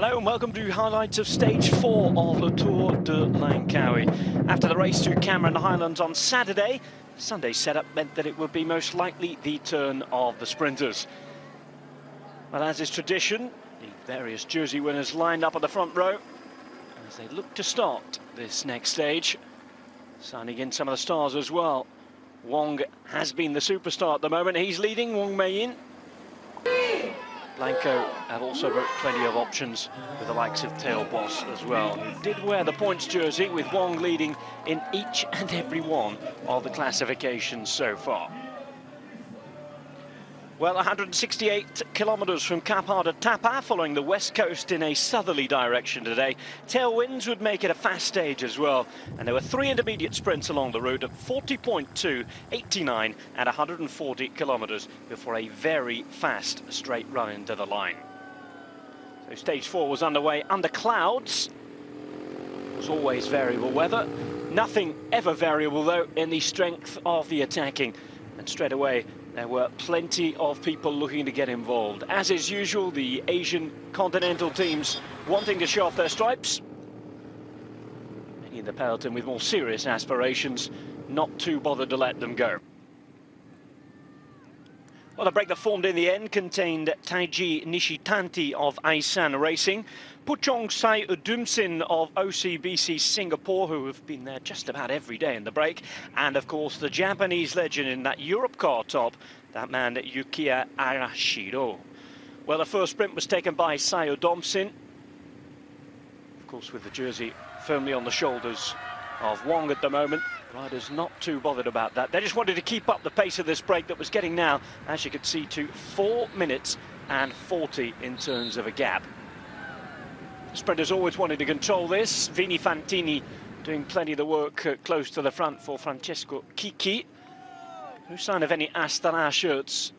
Hello and welcome to highlights of stage 4 of the Tour de Langkawi. After the race to Cameron Highlands on Saturday, Sunday's setup meant that it would be most likely the turn of the sprinters. Well, as is tradition, the various jersey winners lined up on the front row as they look to start this next stage, signing in some of the stars as well. Wong has been the superstar at the moment. He's leading, Wong Mei-in. Blanco have also got plenty of options with the likes of Theo Bos as well, who did wear the points jersey, with Wong leading in each and every one of the classifications so far. Well, 168 kilometres from Kapar to Tapa, following the west coast in a southerly direction today. Tailwinds would make it a fast stage as well, and there were 3 intermediate sprints along the route at 40.2, 89 and 140 kilometres before a very fast straight run into the line. So stage 4 was underway under clouds. It was always variable weather. Nothing ever variable though in the strength of the attacking, and straight away there were plenty of people looking to get involved. As is usual, the Asian continental teams wanting to show off their stripes. Many in the peloton with more serious aspirations, not too bothered to let them go. Well, the break that formed in the end contained Taiji Nishitanti of Aisan Racing, Puchong Sai Udumsin of OCBC Singapore, who have been there just about every day in the break, and of course the Japanese legend in that Europe car top, that man Yukiya Arashiro. Well, the first sprint was taken by Sai Udumsin, of course with the jersey firmly on the shoulders of Wong at the moment. Riders not too bothered about that. They just wanted to keep up the pace of this break that was getting now, as you could see, to 4 minutes and 40 in terms of a gap. Sprinters always wanted to control this. Vini Fantini doing plenty of the work close to the front for Francesco Chicchi. No sign of any Astana shirts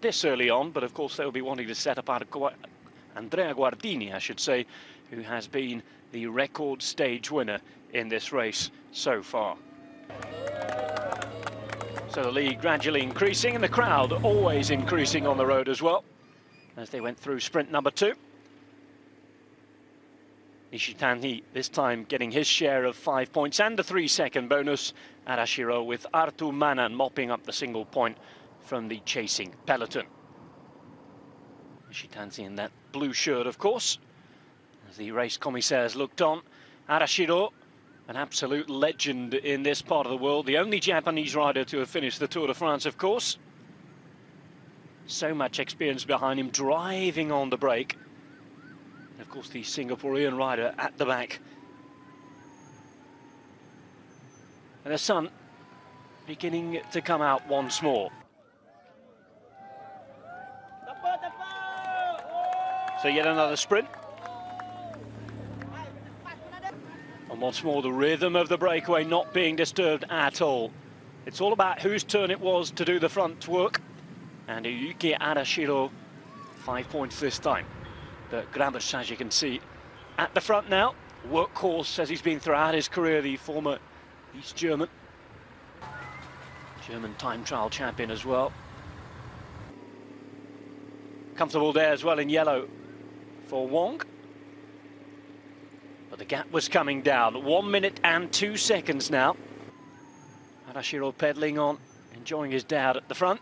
this early on, but of course they'll be wanting to set up Andrea Guardini, I should say, who has been the record stage winner in this race so far. So the lead gradually increasing, and the crowd always increasing on the road as well as they went through sprint number 2. Nishitanti this time getting his share of 5 points and the 3-second bonus. Arashiro with Artu Manan mopping up the single point from the chasing peloton. Nishitanti in that blue shirt, of course, as the race commissaires looked on. Arashiro, an absolute legend in this part of the world, the only Japanese rider to have finished the Tour de France, of course. So much experience behind him, driving on the break. And of course the Singaporean rider at the back. And the sun beginning to come out once more. So yet another sprint. And once more the rhythm of the breakaway not being disturbed at all. It's all about whose turn it was to do the front work. And Yuki Arashiro, 5 points this time. But Grambus, as you can see, at the front now. Workhorse as he's been throughout his career, the former East German time trial champion as well. Comfortable there as well in yellow for Wong. But the gap was coming down. 1 minute and 2 seconds now. Arashiro pedalling on, enjoying his day out at the front.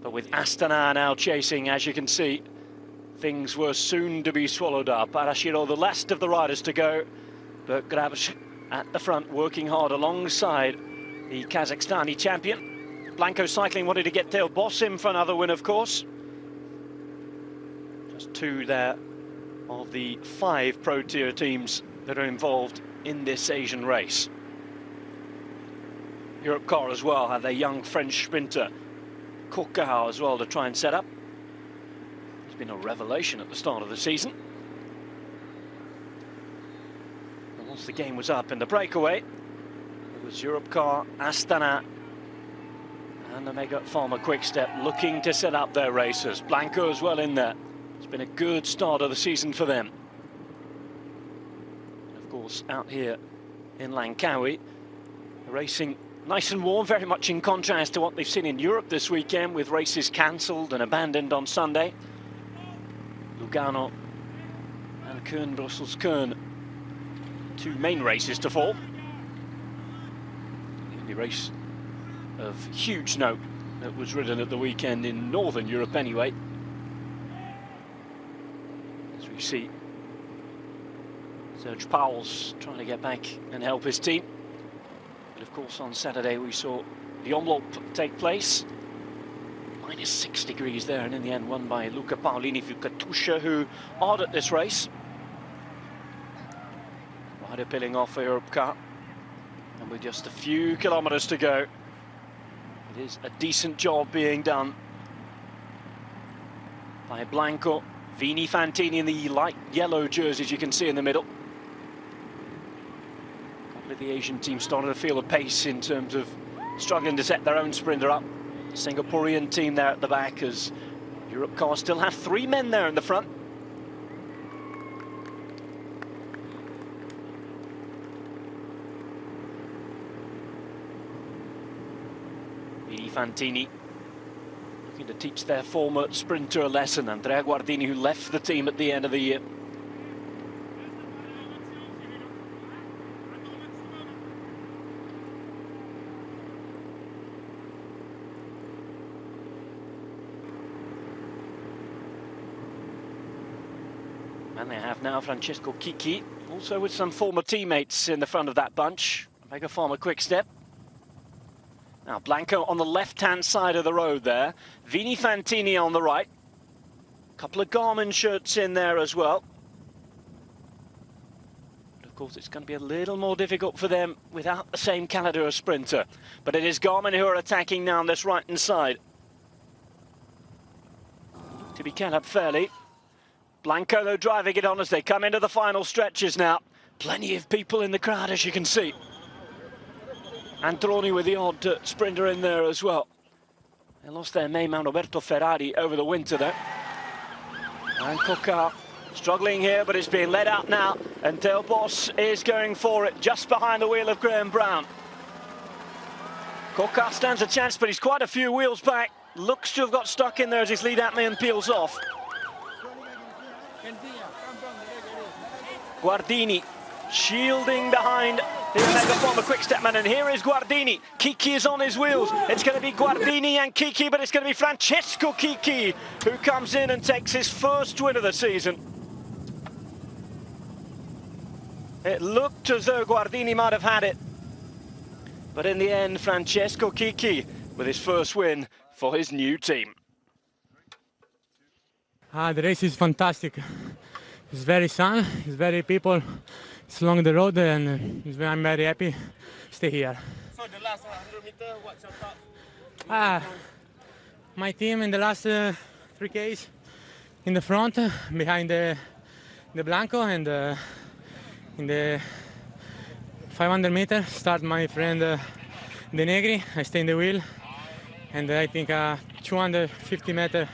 But with Astana now chasing, as you can see, things were soon to be swallowed up. Arashiro, the last of the riders to go, but Grabsch at the front, working hard alongside the Kazakhstani champion. Blanco Cycling wanted to get Theo Bos in for another win, of course. Just 2 there of the 5 Pro Tier teams that are involved in this Asian race. Europe Car as well have their young French sprinter Kokau as well to try and set up. He's been a revelation at the start of the season. And once the game was up in the breakaway, it was Europe Car, Astana and the Mega Pharma Quick-Step looking to set up their races. Blanco as well in there. It's been a good start of the season for them. And of course, out here in Langkawi, racing nice and warm, very much in contrast to what they've seen in Europe this weekend, with races cancelled and abandoned on Sunday. Lugano and Kern, Brussels, Kern. Two main races to fall. The only race of huge note that was ridden at the weekend in Northern Europe anyway. As we see Serge Powell's trying to get back and help his team. But of course on Saturday we saw the omloop take place. -6 degrees there, and in the end won by Luca Paolini for Katusha, who odd at this race. Rider peeling off for Europe Cup, and with just a few kilometres to go, it is a decent job being done by Blanco. Vini Fantini in the light yellow jerseys you can see in the middle. A couple of the Asian teams starting to feel a pace in terms of struggling to set their own sprinter up. Singaporean team there at the back, as Europe Car still have 3 men there in the front. Vini Fantini looking to teach their former sprinter a lesson. Andrea Guardini, who left the team at the end of the year. And they have now Francesco Chicchi, also with some former teammates in the front of that bunch. Mega Farmer quick step. Now Blanco on the left-hand side of the road there. Vini Fantini on the right. A couple of Garmin shirts in there as well. But of course it's going to be a little more difficult for them without the same caliber of sprinter. But it is Garmin who are attacking now on this right-hand side. To be kept up fairly. Blanco, though, driving it on as they come into the final stretches now. Plenty of people in the crowd, as you can see. Antroni with the odd sprinter in there as well. They lost their main man, Roberto Ferrari, over the winter, though. And Coca struggling here, but it's being led out now. And Del Boss is going for it, just behind the wheel of Graham Brown. Coca stands a chance, but he's quite a few wheels back. Looks to have got stuck in there as his lead out man peels off. Guardini shielding behind his Megaformer quick step man, and here is Guardini. Chicchi is on his wheels. It's going to be Guardini and Chicchi, but it's going to be Francesco Chicchi who comes in and takes his first win of the season. It looked as though Guardini might have had it, but in the end Francesco Chicchi with his first win for his new team. The race is fantastic. It's very sun, it's very people, it's along the road, and I'm very happy to stay here. So the last 100 meters, what's your thought? My team in the last 3Ks in the front, behind the Blanco, and in the 500 meters start my friend De Negri. I stay in the wheel, and I think 250 meters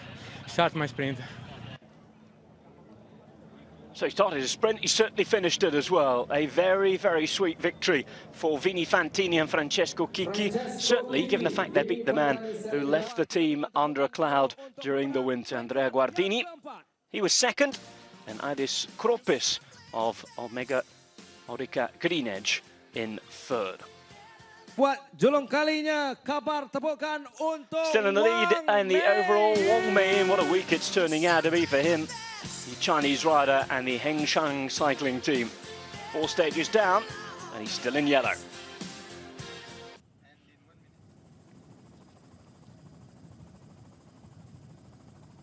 start my sprint. So he started his sprint, he certainly finished it as well. A very, very sweet victory for Vini Fantini and Francesco Chicchi. Certainly, given the fact they beat the man who left the team under a cloud during the winter, Andrea Guardini. He was second, and Aidis Kropis of Omega Orica Green Edge in third. Still in the lead and the overall Wang Mei, what a week it's turning out to be for him. The Chinese rider and the Hengshang cycling team. 4 stages down, and he's still in yellow.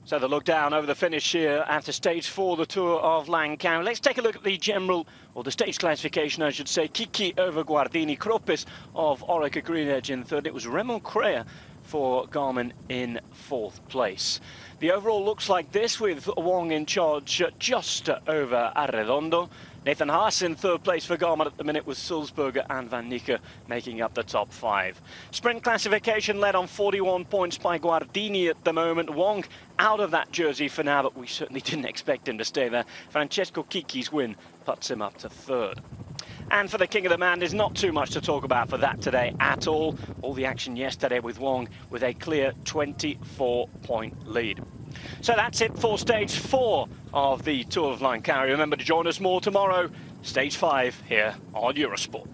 So the look down over the finish here after stage 4, the Tour of Langkawi. Let's take a look at the general, or the stage classification, I should say. Chicchi over Guardini, Kropis of Orica Green Edge in third. It was Raymond Crea for Garmin in 4th place. The overall looks like this, with Wang in charge just over Arredondo. Nathan Haas in 3rd place for Garmin at the minute, with Sulzberger and Van Niekerk making up the top 5. Sprint classification led on 41 points by Guardini at the moment. Wang out of that jersey for now, but we certainly didn't expect him to stay there. Francesco Chicchi's win puts him up to 3rd. And for the King of the Man, there's not too much to talk about for that today at all. All the action yesterday with Wong with a clear 24-point lead. So that's it for stage 4 of the Tour of Langkawi. Remember to join us more tomorrow, stage 5 here on Eurosport.